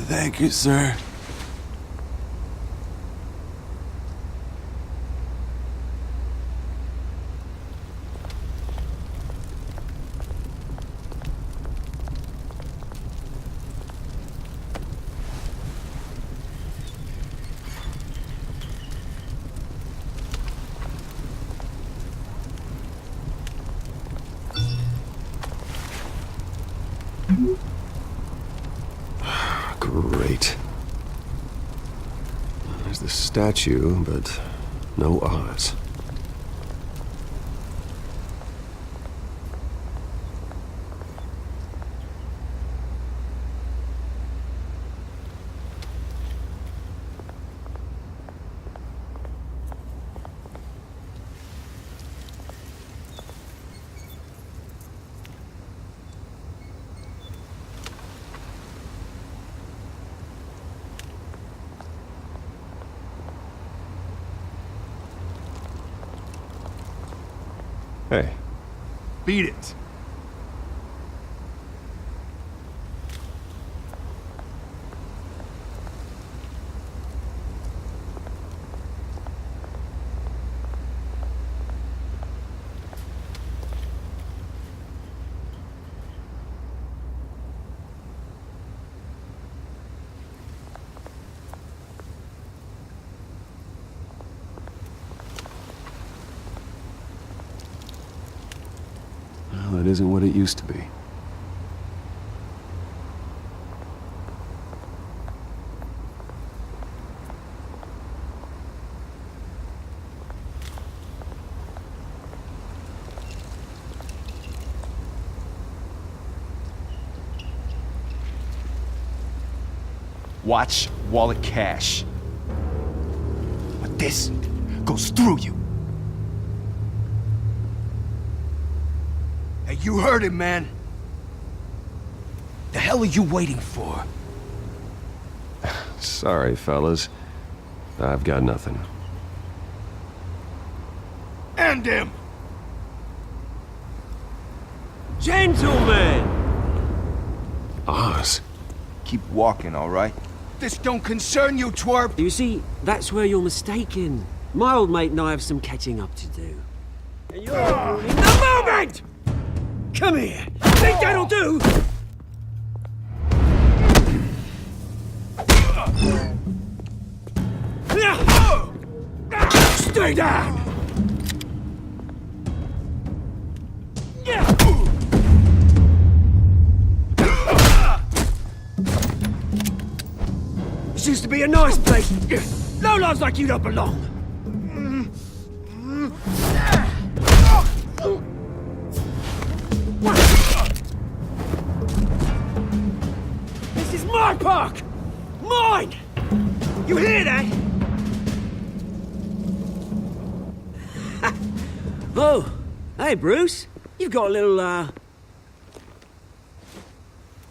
Thank you, sir. Great. There's the statue, but no Oz. Hey. Beat it. Well, it isn't what it used to be. Watch wallet cash. But this goes through you. Hey, you heard him, man. The hell are you waiting for? Sorry, fellas. I've got nothing. End him! Gentlemen! Oz? Keep walking, all right? This don't concern you, twerp! You see, that's where you're mistaken. My old mate and I have some catching up to do. And you're ruining the moment! Come here! Think that'll do? Stay down! This used to be a nice place. Lowlifes like you don't belong. This is my park! Mine! You hear that? Oh, hey Bruce. You've got a little,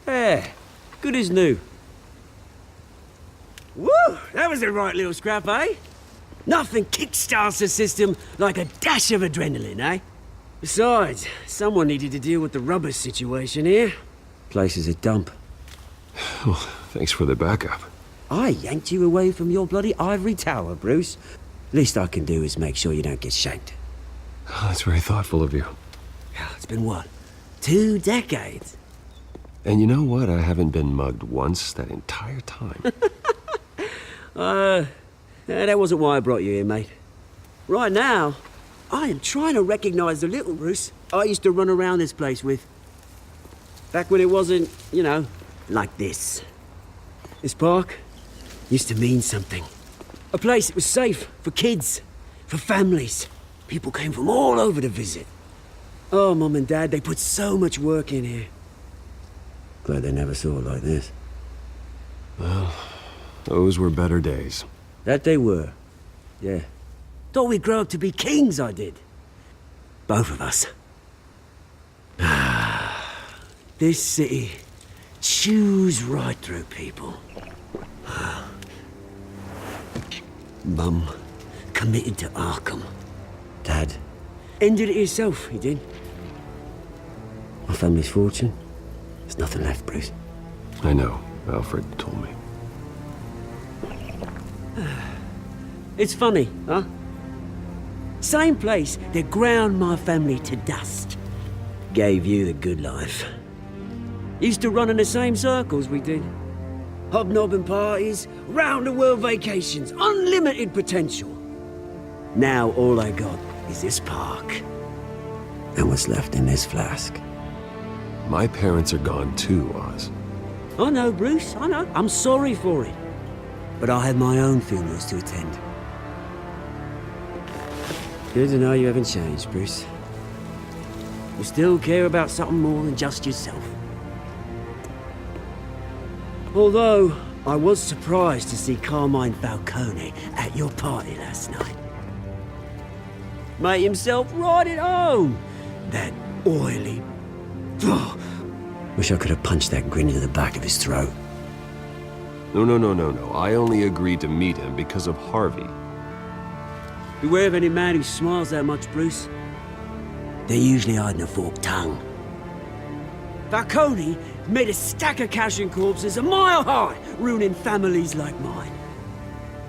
There. Good as new. Woo! That was a right little scrap, eh? Nothing kickstarts the system like a dash of adrenaline, eh? Besides, someone needed to deal with the rubber situation here. Place is a dump. Well, thanks for the backup. I yanked you away from your bloody ivory tower, Bruce. Least I can do is make sure you don't get shanked. Oh, that's very thoughtful of you. It's been what? 2 decades? And you know what? I haven't been mugged once that entire time. That wasn't why I brought you here, mate. Right now, I am trying to recognize the little Bruce I used to run around this place with. Back when it wasn't, you know, like this. This park used to mean something. A place that was safe for kids, for families. People came from all over to visit. Oh, Mum and Dad, they put so much work in here. Glad they never saw it like this. Well, those were better days. That they were. Yeah. Thought we'd grow up to be kings, I did. Both of us. This city chews right through people. Mum committed to Arkham. Dad ended it himself, he did. My family's fortune. There's nothing left, Bruce. I know. Alfred told me. It's funny, huh? Same place that ground my family to dust. Gave you the good life. Used to run in the same circles we did. Hobnobbing parties, round-the-world vacations, unlimited potential. Now all I got is this park. And what's left in this flask. My parents are gone too, Oz. I know, Bruce, I know. I'm sorry for it. But I have my own funerals to attend. Good to know you haven't changed, Bruce. You still care about something more than just yourself. Although, I was surprised to see Carmine Falcone at your party last night. Made himself right at home. That oily... Oh, wish I could have punched that grin into the back of his throat. No. I only agreed to meet him because of Harvey. Beware of any man who smiles that much, Bruce. They're usually hiding a forked tongue. Falcone made a stack of cash and corpses a mile high, ruining families like mine.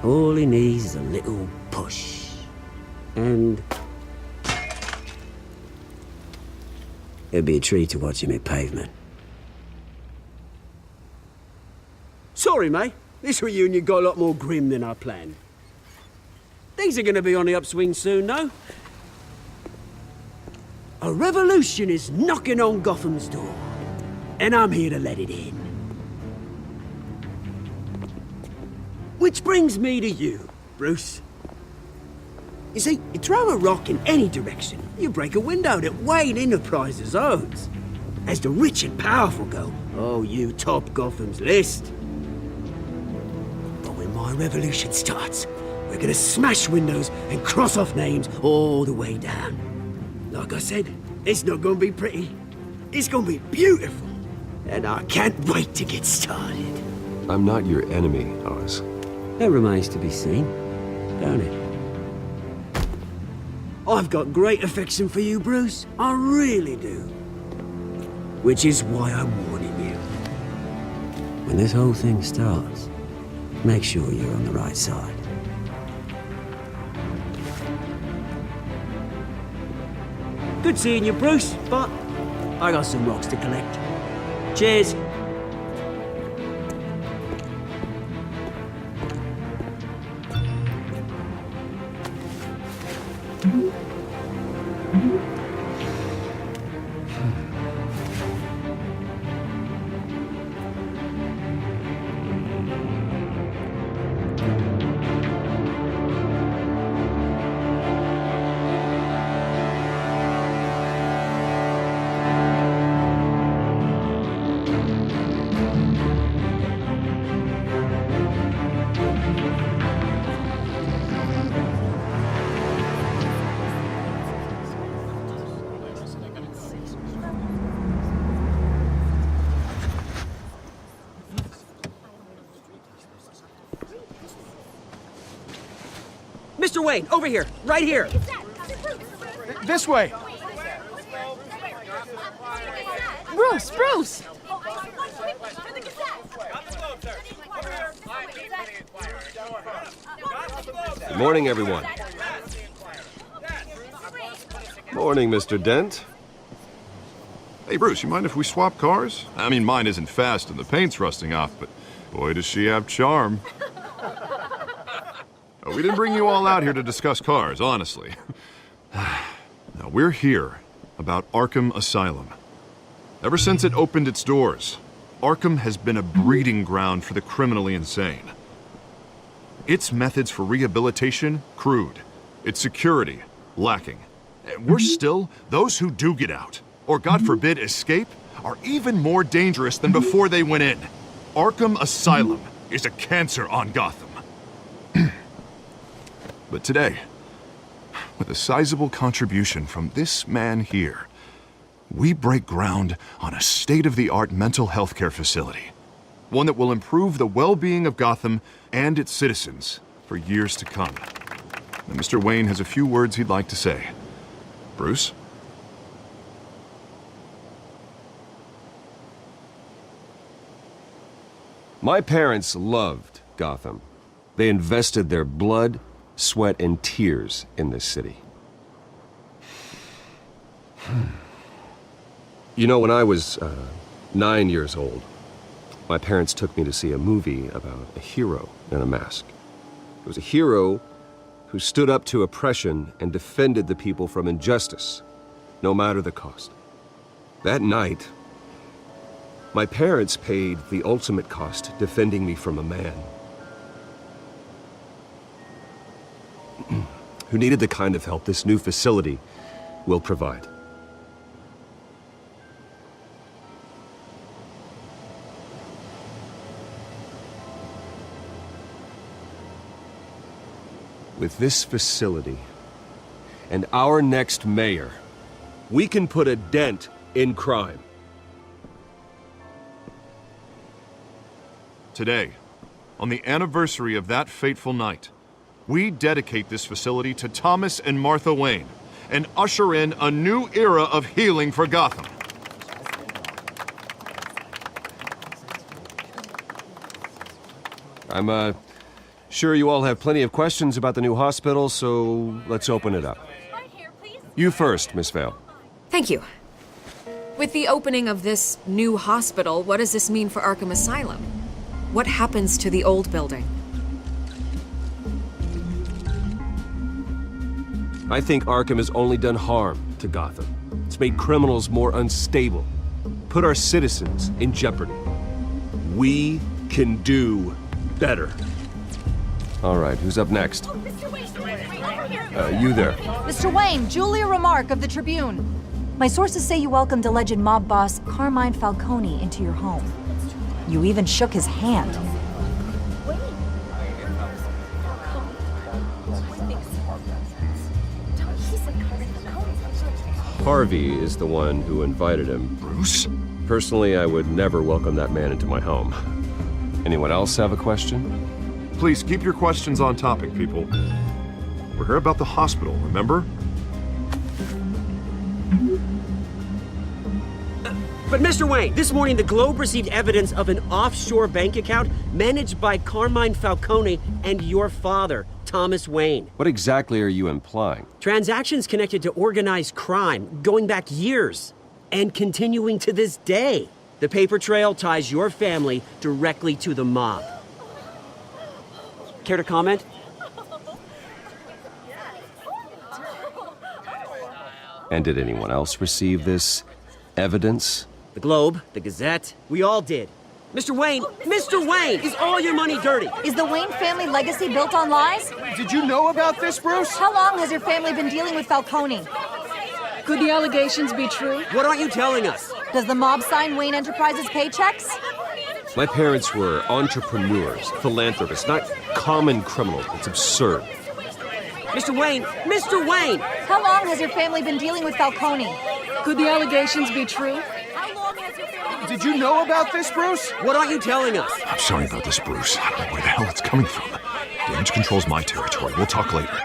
All he needs is a little push. And... it'd be a treat to watch him hit pavement. Sorry, mate. This reunion got a lot more grim than I planned. Things are gonna be on the upswing soon, though. A revolution is knocking on Gotham's door. And I'm here to let it in. Which brings me to you, Bruce. You see, you throw a rock in any direction, you break a window that Wayne Enterprises owns. As the rich and powerful go, oh, you top Gotham's list. But when my revolution starts, we're gonna smash windows and cross off names all the way down. Like I said, it's not gonna be pretty. It's gonna be beautiful. And I can't wait to get started. I'm not your enemy, Oz. That remains to be seen, don't it? I've got great affection for you, Bruce. I really do. Which is why I'm warning you. When this whole thing starts, make sure you're on the right side. Good seeing you, Bruce, but I got some rocks to collect. Cheers. Mr. Wayne, over here, right here. This way! Bruce! Good morning, everyone. Morning, Mr. Dent. Hey, Bruce, you mind if we swap cars? I mean, mine isn't fast and the paint's rusting off, but boy, does she have charm. We didn't bring you all out here to discuss cars, honestly. Now, we're here about Arkham Asylum. Ever since it opened its doors, Arkham has been a breeding ground for the criminally insane. Its methods for rehabilitation, crude. Its security, lacking. And worse still, those who do get out, or God forbid escape, are even more dangerous than before they went in. Arkham Asylum is a cancer on Gotham. But today, with a sizable contribution from this man here, we break ground on a state-of-the-art mental health care facility. One that will improve the well-being of Gotham and its citizens for years to come. And Mr. Wayne has a few words he'd like to say. Bruce? My parents loved Gotham. They invested their blood, sweat, and tears in this city. You know, when I was 9 years old, my parents took me to see a movie about a hero in a mask. It was a hero who stood up to oppression and defended the people from injustice, no matter the cost. That night, my parents paid the ultimate cost defending me from a man who needed the kind of help this new facility will provide. With this facility and our next mayor, we can put a dent in crime. Today, on the anniversary of that fateful night, we dedicate this facility to Thomas and Martha Wayne and usher in a new era of healing for Gotham. I'm sure you all have plenty of questions about the new hospital, so let's open it up. You first, Miss Vale. Thank you. With the opening of this new hospital, what does this mean for Arkham Asylum? What happens to the old building? I think Arkham has only done harm to Gotham. It's made criminals more unstable, put our citizens in jeopardy. We can do better. All right, who's up next? You there. Mr. Wayne, Julia Remark of the Tribune. My sources say you welcomed alleged mob boss Carmine Falcone into your home. You even shook his hand. Harvey is the one who invited him. Bruce? Personally, I would never welcome that man into my home. Anyone else have a question? Please keep your questions on topic, people. We're here about the hospital, remember? But Mr. Wayne, this morning the Globe received evidence of an offshore bank account managed by Carmine Falcone and your father, Thomas Wayne. What exactly are you implying? Transactions connected to organized crime going back years and continuing to this day. The paper trail ties your family directly to the mob. Care to comment? And did anyone else receive this evidence? The Globe, the Gazette, we all did. Mr. Wayne, is all your money dirty? Is the Wayne family legacy built on lies? Did you know about this, Bruce? How long has your family been dealing with Falcone? Could the allegations be true? What aren't you telling us? Does the mob sign Wayne Enterprises paychecks? My parents were entrepreneurs, philanthropists, not common criminals. It's absurd. Mr. Wayne! How long has your family been dealing with Falcone? Could the allegations be true? Did you know about this, Bruce? What aren't you telling us? I'm sorry about this, Bruce. I don't know where the hell it's coming from. Damage control's my territory. We'll talk later.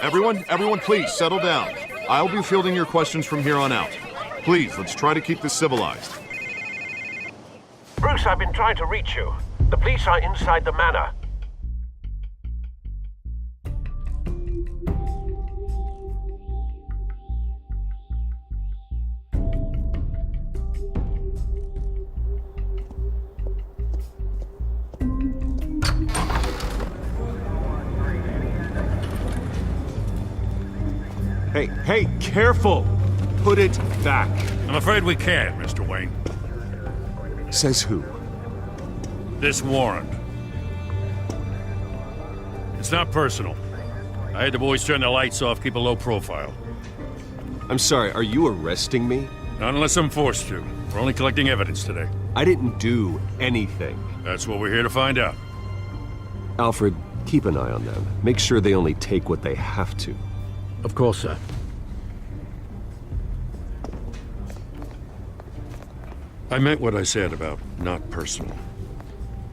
Everyone, please settle down. I'll be fielding your questions from here on out. Please, let's try to keep this civilized. Bruce, I've been trying to reach you. The police are inside the manor. Hey, careful! Put it back. I'm afraid we can't, Mr. Wayne. Says who? This warrant. It's not personal. I had the boys turn the lights off, keep a low profile. I'm sorry, are you arresting me? Not unless I'm forced to. We're only collecting evidence today. I didn't do anything. That's what we're here to find out. Alfred, keep an eye on them. Make sure they only take what they have to. Of course, sir. I meant what I said about not personal.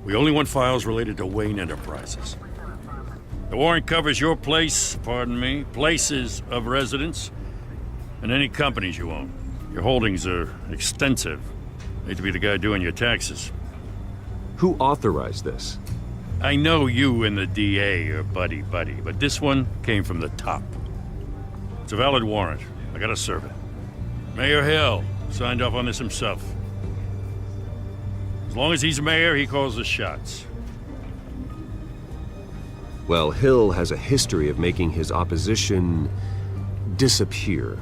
We only want files related to Wayne Enterprises. The warrant covers your place, pardon me, places of residence, and any companies you own. Your holdings are extensive. Hate to be the guy doing your taxes. Who authorized this? I know you and the DA are buddy-buddy, but this one came from the top. It's a valid warrant. I gotta serve it. Mayor Hill signed off on this himself. As long as he's mayor, he calls the shots. Well, Hill has a history of making his opposition disappear.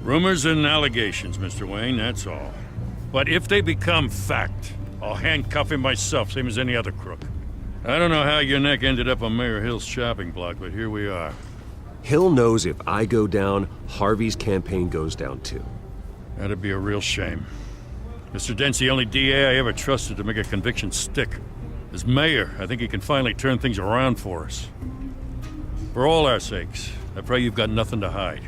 Rumors and allegations, Mr. Wayne, that's all. But if they become fact, I'll handcuff him myself, same as any other crook. I don't know how your neck ended up on Mayor Hill's shopping block, but here we are. Hill knows if I go down, Harvey's campaign goes down too. That'd be a real shame. Mr. Dent's the only DA I ever trusted to make a conviction stick. As mayor, I think he can finally turn things around for us. For all our sakes, I pray you've got nothing to hide.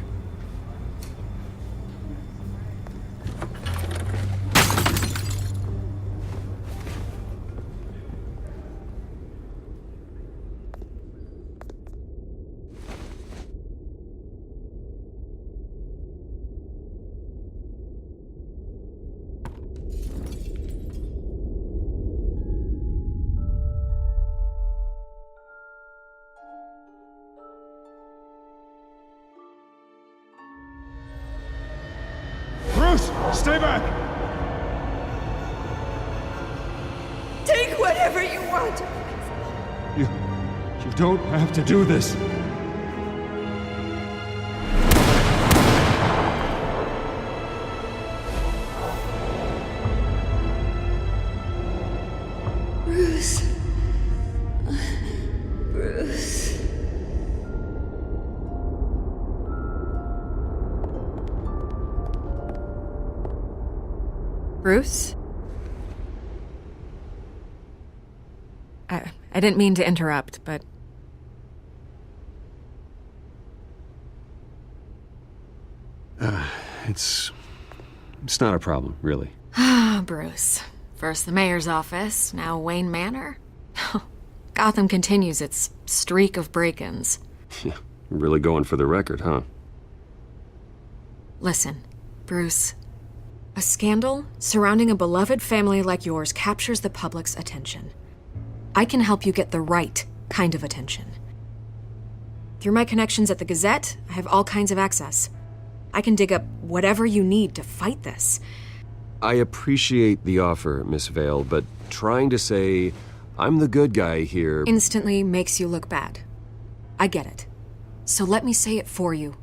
Stay back! Take whatever you want! You don't have to do this. Bruce. Bruce. Bruce? I didn't mean to interrupt, but... It's not a problem, really. Ah, Bruce. First the mayor's office, now Wayne Manor. Gotham continues its streak of break-ins. Yeah, really going for the record, huh? Listen, Bruce. A scandal surrounding a beloved family like yours captures the public's attention. I can help you get the right kind of attention. Through my connections at the Gazette, I have all kinds of access. I can dig up whatever you need to fight this. I appreciate the offer, Miss Vale, but trying to say I'm the good guy here... instantly makes you look bad. I get it. So let me say it for you.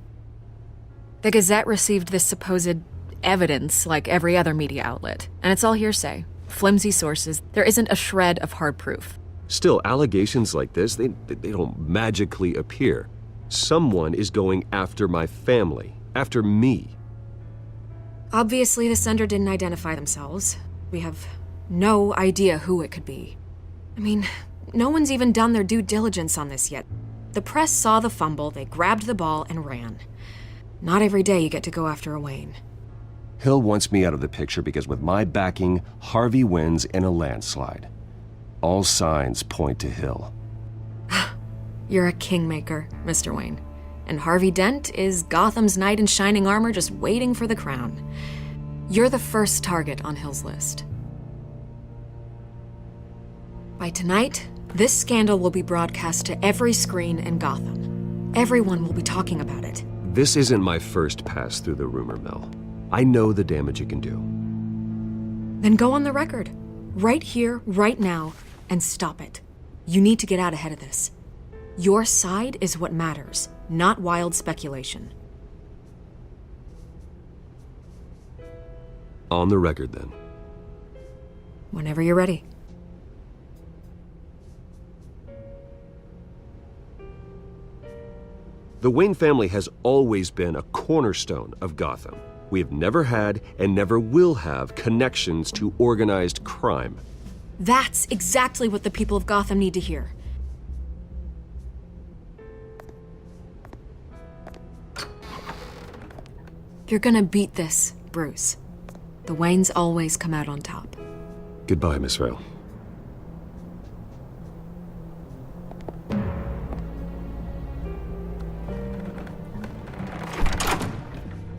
The Gazette received this supposed evidence like every other media outlet, and it's all hearsay. Flimsy sources. There isn't a shred of hard proof. Still, allegations like this, they don't magically appear. Someone is going after my family, after me. Obviously, the sender didn't identify themselves. We have no idea who it could be. I mean, no one's even done their due diligence on this yet. The press saw the fumble, they grabbed the ball and ran. Not every day you get to go after a Wayne. Hill wants me out of the picture because with my backing, Harvey wins in a landslide. All signs point to Hill. You're a kingmaker, Mr. Wayne. And Harvey Dent is Gotham's knight in shining armor just waiting for the crown. You're the first target on Hill's list. By tonight, this scandal will be broadcast to every screen in Gotham. Everyone will be talking about it. This isn't my first pass through the rumor mill. I know the damage it can do. Then go on the record. Right here, right now, and stop it. You need to get out ahead of this. Your side is what matters, not wild speculation. On the record, then. Whenever you're ready. The Wayne family has always been a cornerstone of Gotham. We have never had and never will have connections to organized crime. That's exactly what the people of Gotham need to hear. You're gonna beat this, Bruce. The Waynes always come out on top. Goodbye, Miss Vale.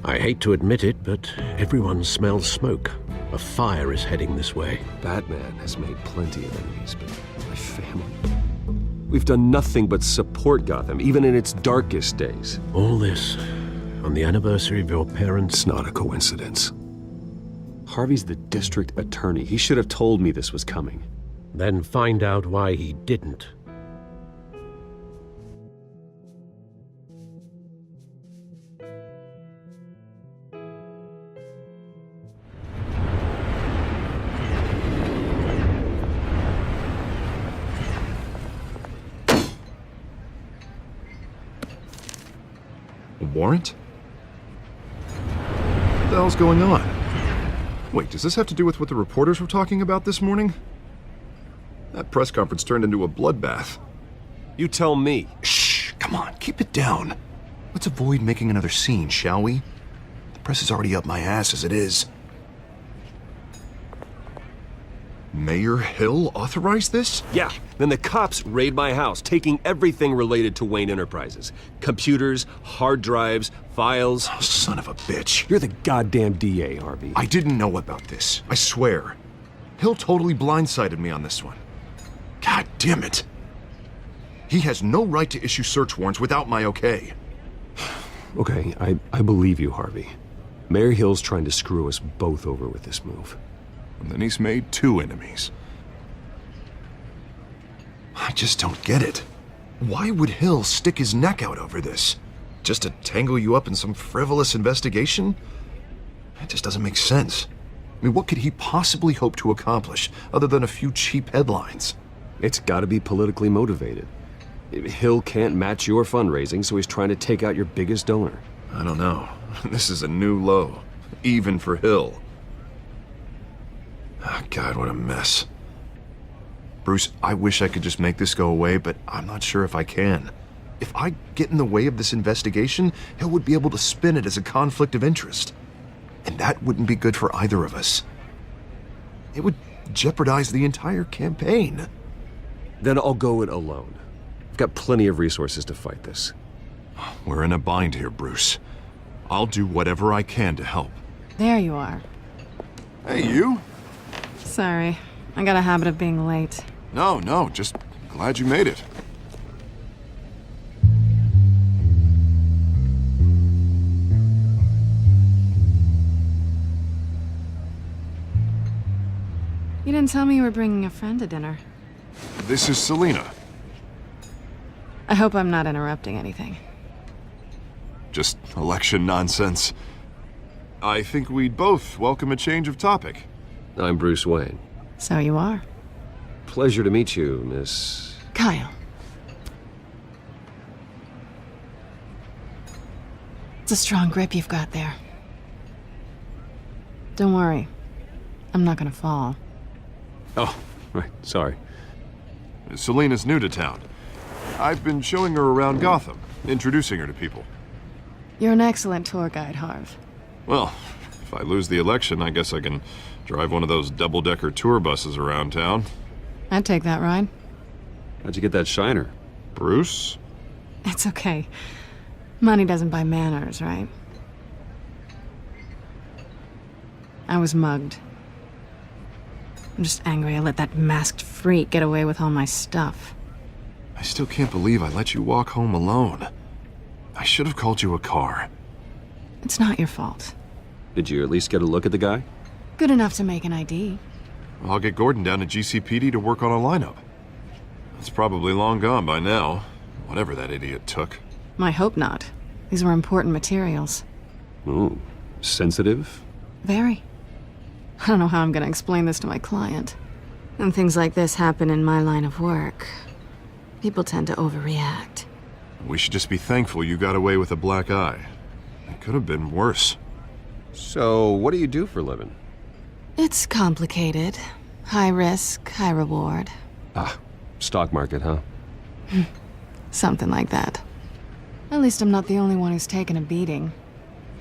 I hate to admit it, but everyone smells smoke. A fire is heading this way. Batman has made plenty of enemies, but my family... We've done nothing but support Gotham, even in its darkest days. All this on the anniversary of your parents'... It's not a coincidence. Harvey's the district attorney. He should have told me this was coming. Then find out why he didn't. A warrant? What the hell's going on? Wait, does this have to do with what the reporters were talking about this morning? That press conference turned into a bloodbath. You tell me. Shh, come on, keep it down. Let's avoid making another scene, shall we? The press is already up my ass as it is. Mayor Hill authorized this? Yeah, then the cops raid my house, taking everything related to Wayne Enterprises. Computers, hard drives, files. Oh, son of a bitch. You're the goddamn DA, Harvey. I didn't know about this, I swear. Hill totally blindsided me on this one. God damn it. He has no right to issue search warrants without my okay. Okay, I believe you, Harvey. Mayor Hill's trying to screw us both over with this move. And then he's made 2 enemies. I just don't get it. Why would Hill stick his neck out over this? Just to tangle you up in some frivolous investigation? It just doesn't make sense. I mean, what could he possibly hope to accomplish other than a few cheap headlines? It's gotta be politically motivated. Hill can't match your fundraising, so he's trying to take out your biggest donor. I don't know. This is a new low, even for Hill. Oh, God, what a mess. Bruce, I wish I could just make this go away, but I'm not sure if I can. If I get in the way of this investigation, Hill would be able to spin it as a conflict of interest. And that wouldn't be good for either of us. It would jeopardize the entire campaign. Then I'll go it alone. I've got plenty of resources to fight this. We're in a bind here, Bruce. I'll do whatever I can to help. There you are. Hey, you? Sorry, I got a habit of being late. No, just glad you made it. You didn't tell me you were bringing a friend to dinner. This is Selina. I hope I'm not interrupting anything. Just election nonsense. I think we'd both welcome a change of topic. I'm Bruce Wayne. So you are. Pleasure to meet you, Miss... Kyle. It's a strong grip you've got there. Don't worry. I'm not gonna fall. Oh, right, sorry. Selina's new to town. I've been showing her around Gotham, introducing her to people. You're an excellent tour guide, Harv. Well, if I lose the election, I guess I can drive one of those double-decker tour buses around town. I'd take that ride. How'd you get that shiner? Bruce? It's okay. Money doesn't buy manners, right? I was mugged. I'm just angry I let that masked freak get away with all my stuff. I still can't believe I let you walk home alone. I should have called you a car. It's not your fault. Did you at least get a look at the guy? Good enough to make an ID. I'll get Gordon down to GCPD to work on a lineup. It's probably long gone by now, whatever that idiot took. I hope not. These were important materials. Ooh, sensitive? Very. I don't know how I'm gonna explain this to my client. When things like this happen in my line of work, people tend to overreact. We should just be thankful you got away with a black eye. It could have been worse. So, what do you do for a living? It's complicated. High risk, high reward. Ah, stock market, huh? Something like that. At least I'm not the only one who's taken a beating.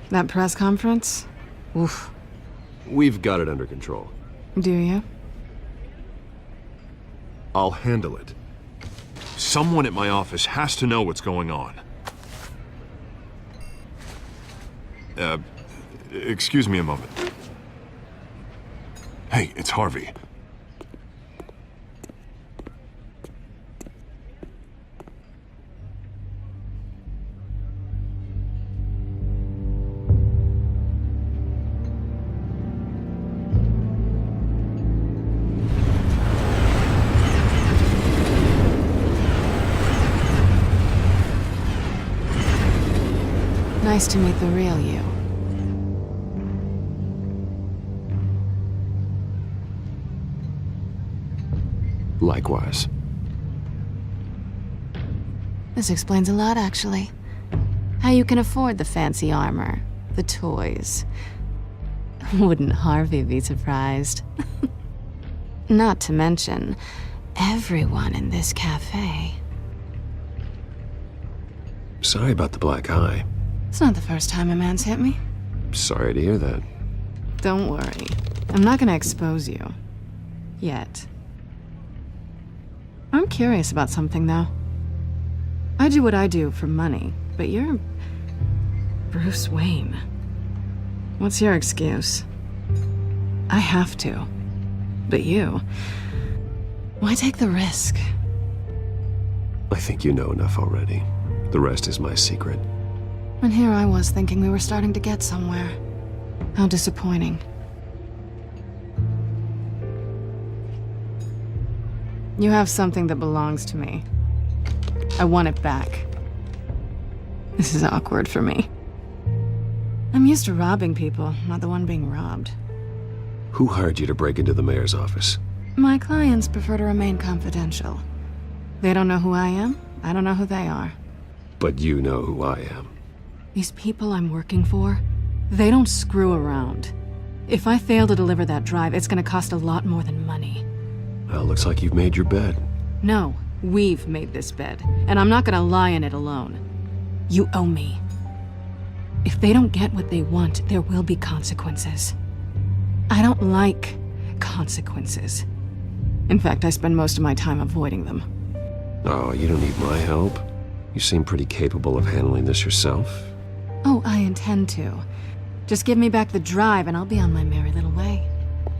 That press conference? Oof. We've got it under control. Do you? I'll handle it. Someone at my office has to know what's going on. Excuse me a moment. Hey, it's Harvey. Nice to meet the real you. Likewise. This explains a lot, actually. How you can afford the fancy armor, the toys. Wouldn't Harvey be surprised? Not to mention, everyone in this cafe. Sorry about the black eye. It's not the first time a man's hit me. Sorry to hear that. Don't worry. I'm not gonna expose you. Yet. I'm curious about something, though. I do what I do for money, but you're Bruce Wayne. What's your excuse? I have to. But you... why take the risk? I think you know enough already. The rest is my secret. And here I was thinking we were starting to get somewhere. How disappointing. You have something that belongs to me. I want it back. This is awkward for me. I'm used to robbing people, not the one being robbed. Who hired you to break into the mayor's office? My clients prefer to remain confidential. They don't know who I am, I don't know who they are. But you know who I am. These people I'm working for, they don't screw around. If I fail to deliver that drive, it's gonna cost a lot more than money. Well, looks like you've made your bed. No, we've made this bed, and I'm not gonna lie in it alone. You owe me. If they don't get what they want, there will be consequences. I don't like consequences. In fact, I spend most of my time avoiding them. Oh, you don't need my help. You seem pretty capable of handling this yourself. Oh, I intend to. Just give me back the drive and I'll be on my merry little way.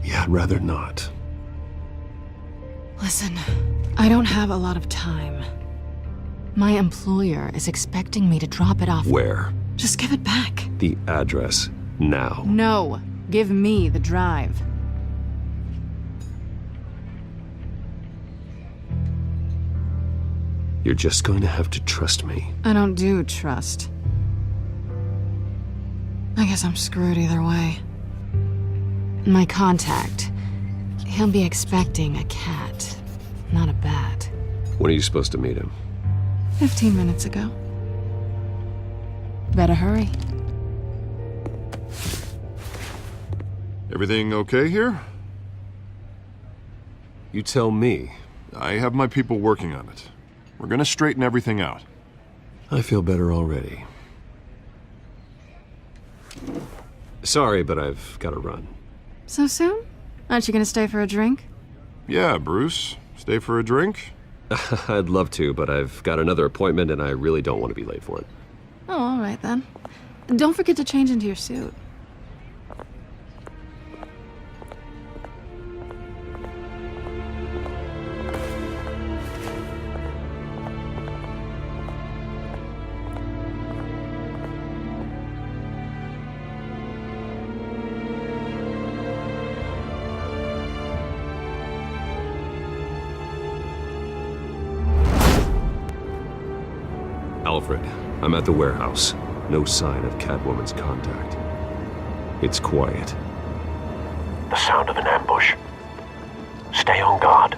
Yeah, I'd rather not. Listen, I don't have a lot of time. My employer is expecting me to drop it off. Where? Just give it back. The address, now. No, give me the drive. You're just going to have to trust me. I don't do trust. I guess I'm screwed either way. My contact, he'll be expecting a cat, not a bat. When are you supposed to meet him? 15 minutes ago. Better hurry. Everything okay here? You tell me. I have my people working on it. We're gonna straighten everything out. I feel better already. Sorry, but I've got to run. So soon? Aren't you gonna stay for a drink? Yeah, Bruce. Stay for a drink? I'd love to, but I've got another appointment and I really don't want to be late for it. Oh, all right then. And don't forget to change into your suit. Alfred, I'm at the warehouse. No sign of Catwoman's contact. It's quiet. the sound of an ambush. Stay on guard.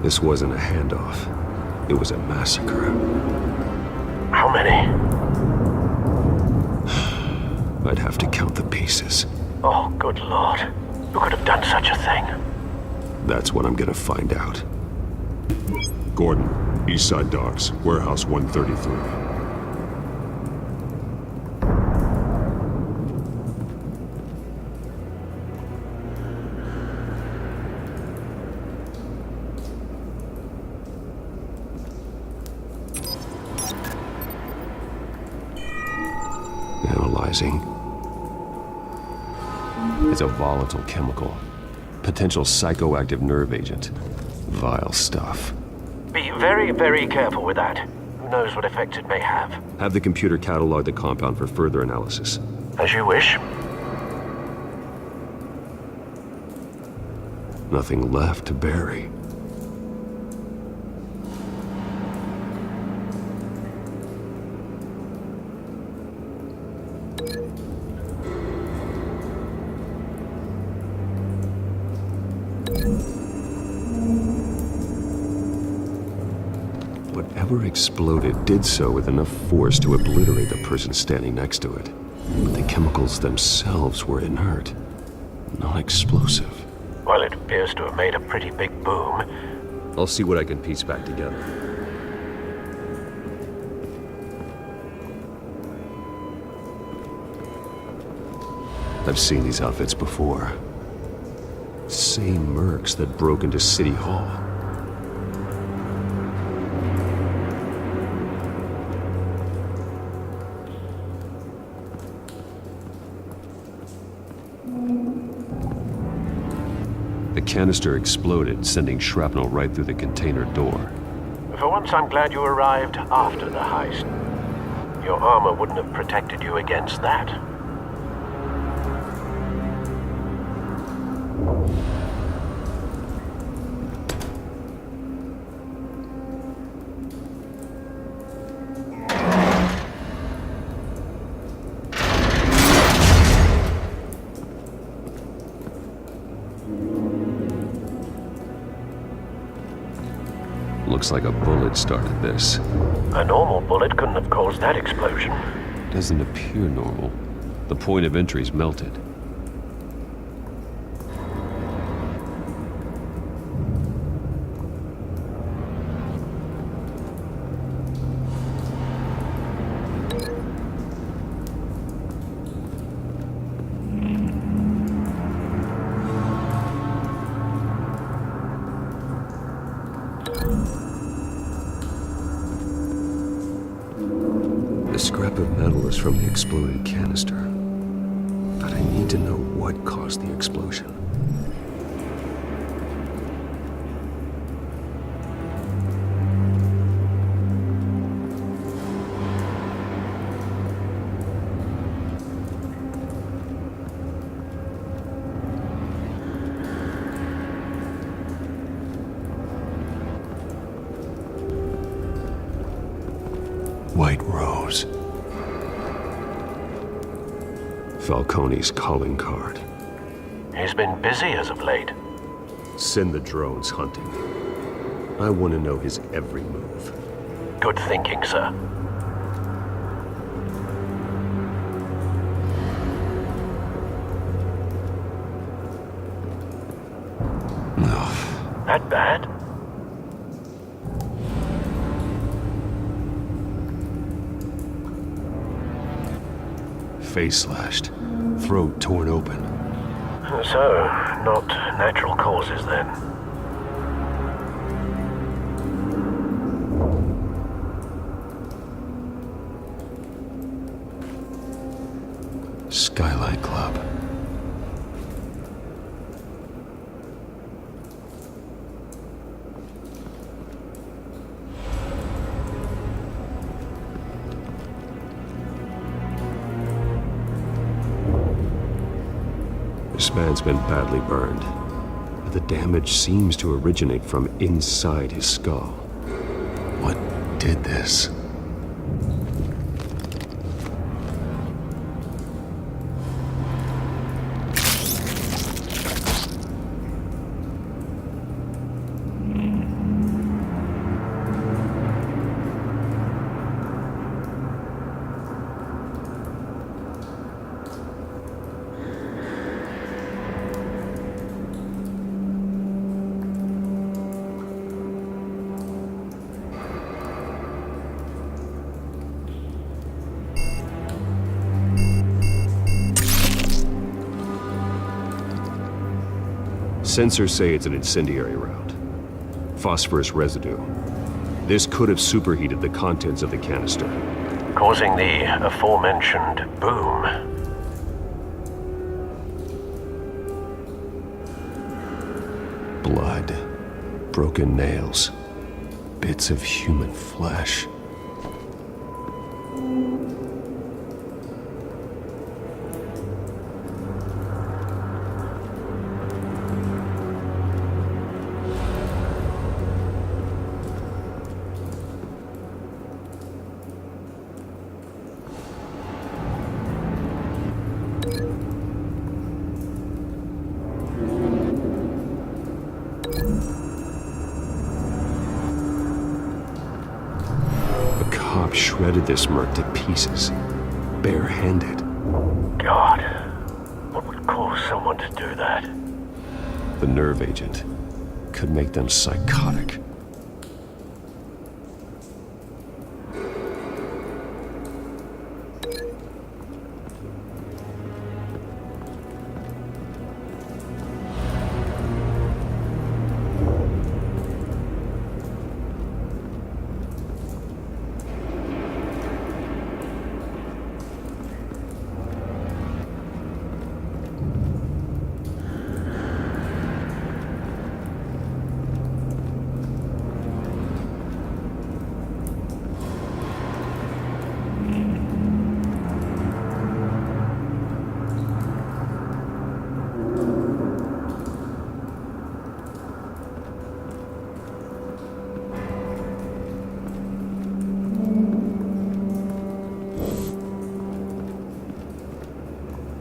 This wasn't a handoff. It was a massacre. How many? I'd have to count the pieces. Oh, good lord. Who could have done such a thing? That's what I'm gonna find out. Gordon, Eastside Docks, Warehouse 133. Analyzing. It's a volatile chemical. Potential psychoactive nerve agent. Vile stuff. Be very, very careful with that. Who knows what effects it may have. Have the computer catalog the compound for further analysis. As you wish. Nothing left to bury. Whatever exploded did so with enough force to obliterate the person standing next to it. But the chemicals themselves were inert, non-explosive. Well, it appears to have made a pretty big boom. I'll see what I can piece back together. I've seen these outfits before. Same mercs that broke into City Hall. The canister exploded, sending shrapnel right through the container door. For once, I'm glad you arrived after the heist. Your armor wouldn't have protected you against that. Looks like a bullet started this. A normal bullet couldn't have caused that explosion. Doesn't appear normal. The point of entry's melted. The scrap of metal is from the exploded canister. But I need to know what caused the explosion. White Rose. Falcone's calling card. He's been busy as of late. Send the drones hunting. I want to know his every move. Good thinking, sir. No. That bad? Face slashed. Throat torn open. So, not natural causes then. Skylight Club. This man's been badly burned, but the damage seems to originate from inside his skull. What did this? Sensors say it's an incendiary round. Phosphorus residue. This could have superheated the contents of the canister, causing the aforementioned boom. Blood, broken nails, bits of human flesh. Shredded this merc to pieces, barehanded. God, what would cause someone to do that? The nerve agent could make them psychotic.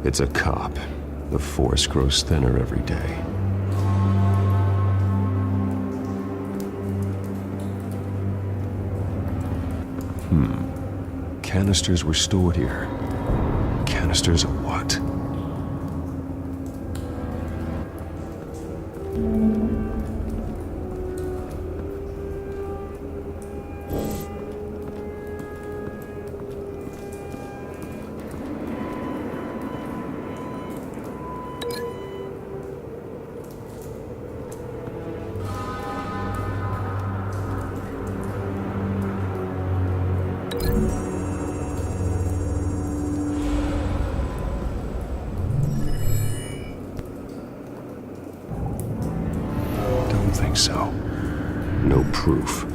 It's a cop. The force grows thinner every day. Canisters were stored here. Canisters of what? Think so. No proof.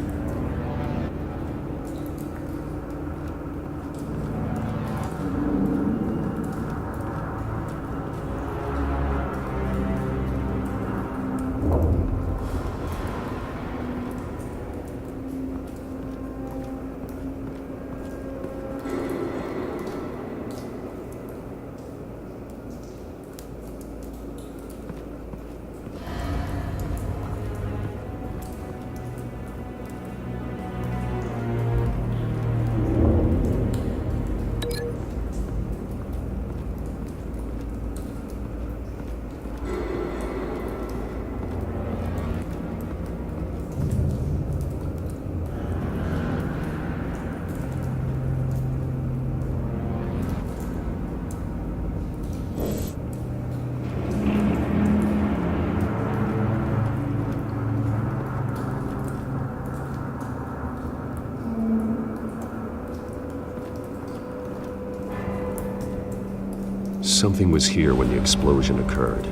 Something was here when the explosion occurred.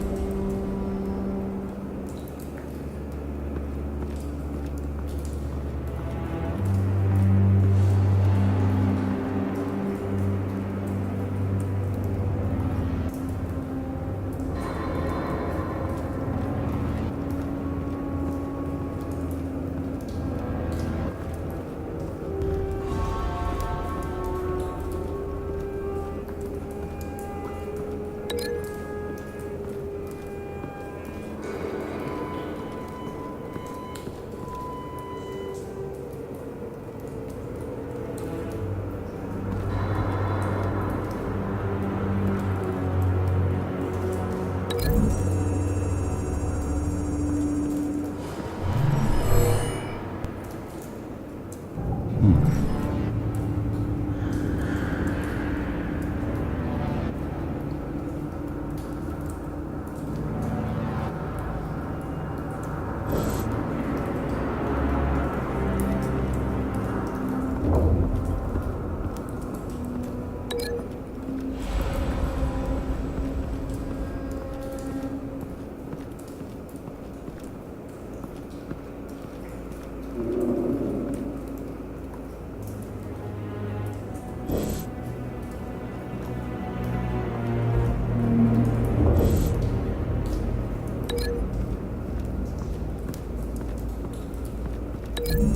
Don't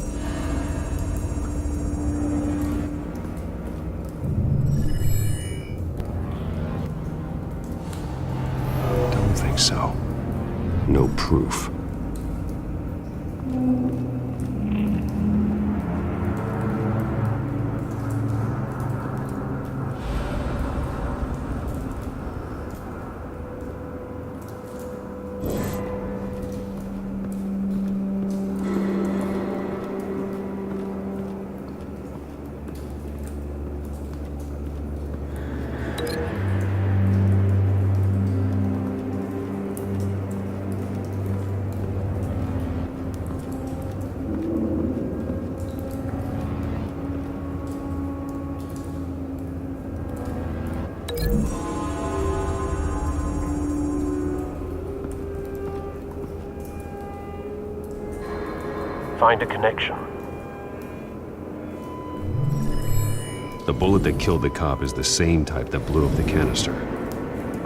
think so. No proof. Find a connection. The bullet that killed the cop is the same type that blew up the canister.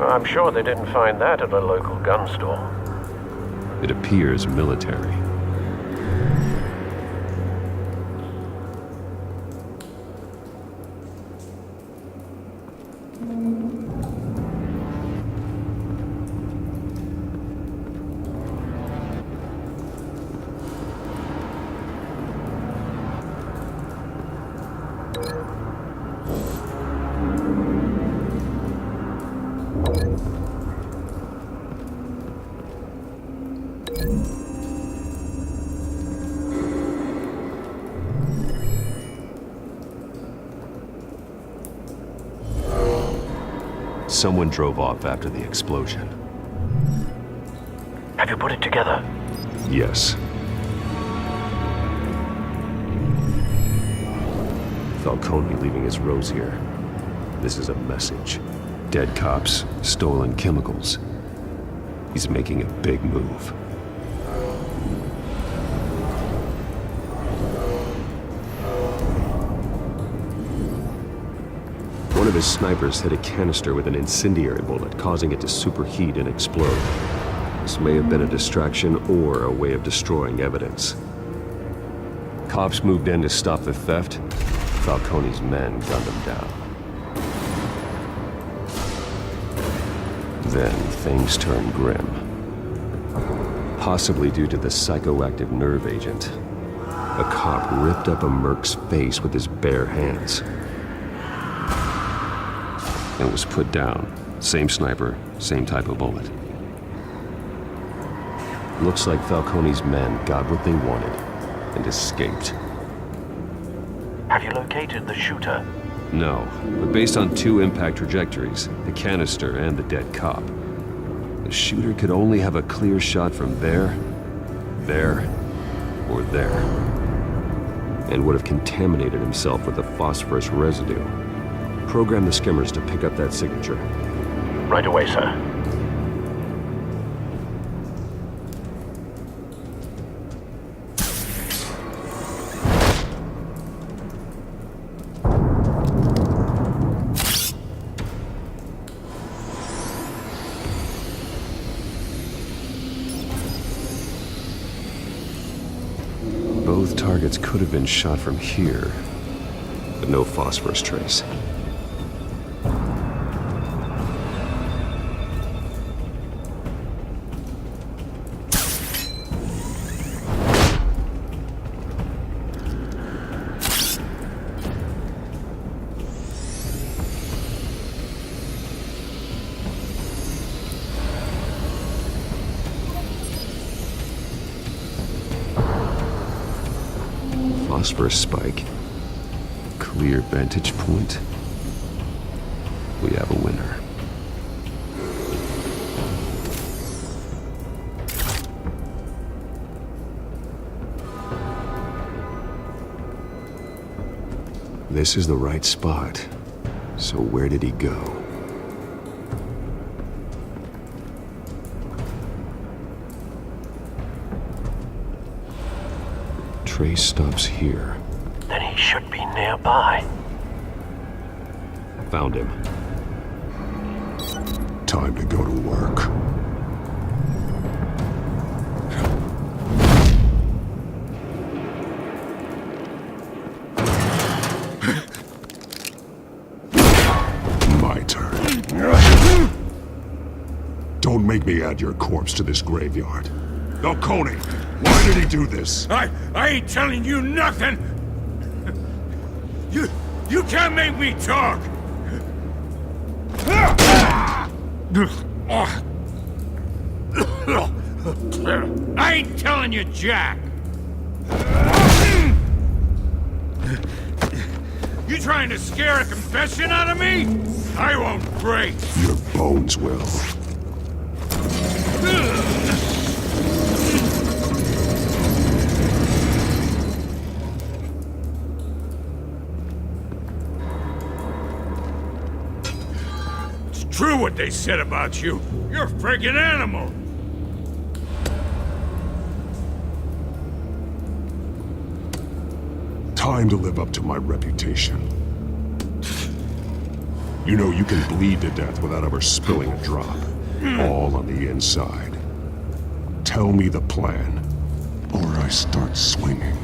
I'm sure they didn't find that at a local gun store. It appears military. Someone drove off after the explosion. Have you put it together? Yes. Falcone leaving his rose here. This is a message. Dead cops, stolen chemicals. He's making a big move. One of his snipers hit a canister with an incendiary bullet, causing it to superheat and explode. This may have been a distraction or a way of destroying evidence. Cops moved in to stop the theft. Falcone's men gunned him down. Then things turned grim. Possibly due to the psychoactive nerve agent. A cop ripped up a merc's face with his bare hands. And was put down. Same sniper, same type of bullet. Looks like Falcone's men got what they wanted and escaped. Have you located the shooter? No, but based on two impact trajectories, the canister and the dead cop, the shooter could only have a clear shot from there, or there, and would have contaminated himself with the phosphorus residue. Program the skimmers to pick up that signature. Right away, sir. Both targets could have been shot from here, but no phosphorus trace. Phosphorus spike. Clear vantage point. We have a winner. This is the right spot. So where did he go? Trace stops here. Then he should be nearby. Found him. Time to go to work. make me add your corpse to this graveyard. Falcone, why did he do this? I ain't telling you nothing! You can't make me talk! I ain't telling you jack! You trying to scare a confession out of me? I won't break! Your bones will. It's true what they said about you. You're a friggin' animal! Time to live up to my reputation. You know you can bleed to death without ever spilling a drop. All on the inside. Tell me the plan, or I start swinging.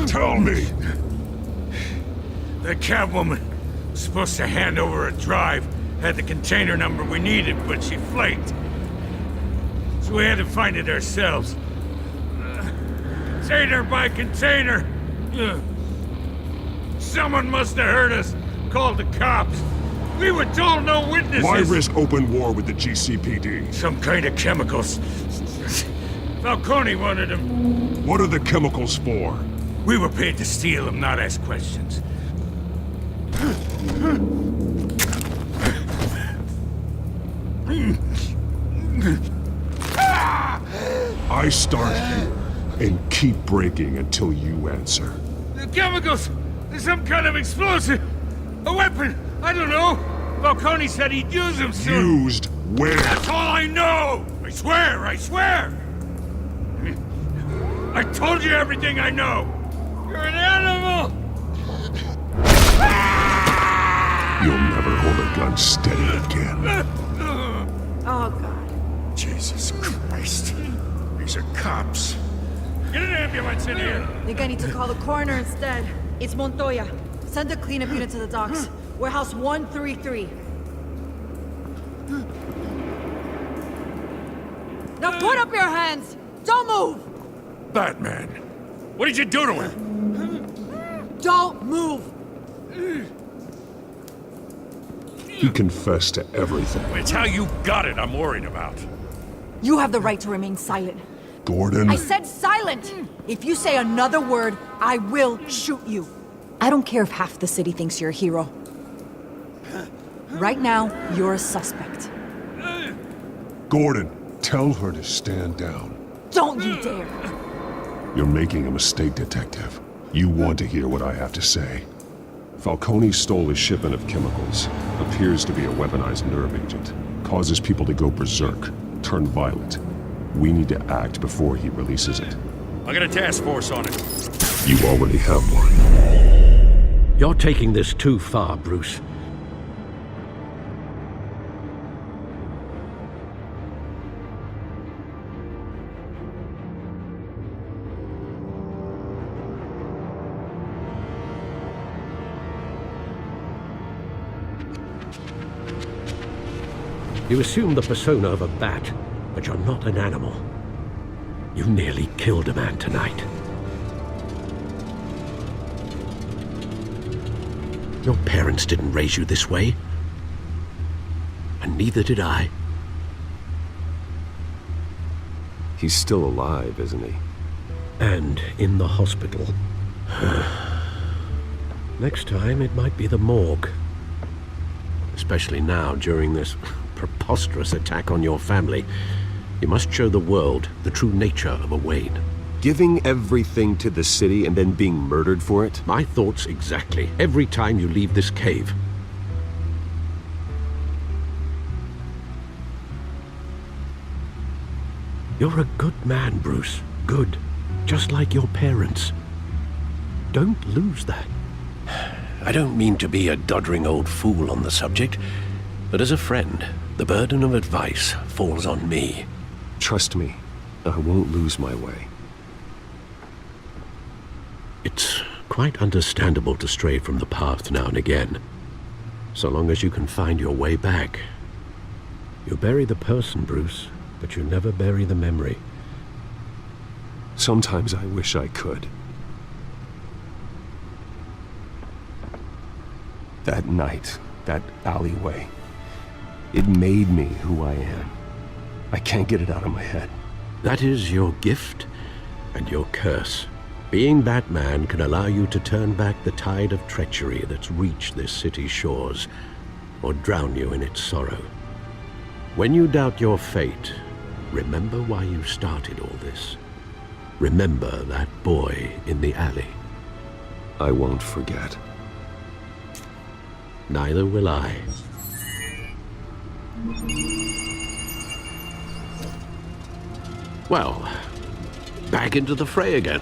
Tell me! The Catwoman was supposed to hand over a drive, had the container number we needed, but she flaked. So we had to find it ourselves. Container by container! Someone must have heard us, called the cops. We were told no witnesses! Why risk open war with the GCPD? Some kind of chemicals. Falcone wanted them. What are the chemicals for? We were paid to steal them, not ask questions. I start here and keep breaking until you answer. The chemicals! There's some kind of explosive! A weapon! I don't know! Falcone said he'd use them soon! Used where? That's all I know! I swear! I swear! I told you everything I know! You're an animal! You'll never hold a gun steady again. Oh, God. Jesus Christ. These are cops. Get an ambulance in here! Think I need to call the coroner instead. It's Montoya. Send a cleanup unit to the docks. Warehouse 133. Now put up your hands! Don't move! Batman! What did you do to him? Don't move! He confessed to everything. It's how you got it I'm worried about. You have the right to remain silent. Gordon? I said silent! If you say another word, I will shoot you. I don't care if half the city thinks you're a hero. Right now, you're a suspect. Gordon, tell her to stand down. Don't you dare! You're making a mistake, Detective. You want to hear what I have to say. Falcone stole a shipment of chemicals. Appears to be a weaponized nerve agent. Causes people to go berserk, turn violent. We need to act before he releases it. I got a task force on it. You already have one. You're taking this too far, Bruce. You assume the persona of a bat, but you're not an animal. You nearly killed a man tonight. Your parents didn't raise you this way. And neither did I. He's still alive, isn't he? And in the hospital. Next time, it might be the morgue. Especially now, during this preposterous attack on your family. You must show the world the true nature of a Wayne. Giving everything to the city and then being murdered for it? My thoughts exactly. Every time you leave this cave. You're a good man, Bruce. Good. Just like your parents. Don't lose that. I don't mean to be a doddering old fool on the subject, but as a friend, The burden of advice falls on me. Trust me, I won't lose my way. It's quite understandable to stray from the path now and again, so long as you can find your way back. You bury the person, Bruce, but you never bury the memory. Sometimes I wish I could. That night, that alleyway, it made me who I am. I can't get it out of my head. That is your gift and your curse. Being Batman can allow you to turn back the tide of treachery that's reached this city's shores, or drown you in its sorrow. When you doubt your fate, remember why you started all this. Remember that boy in the alley. I won't forget. Neither will I. Well, back into the fray again.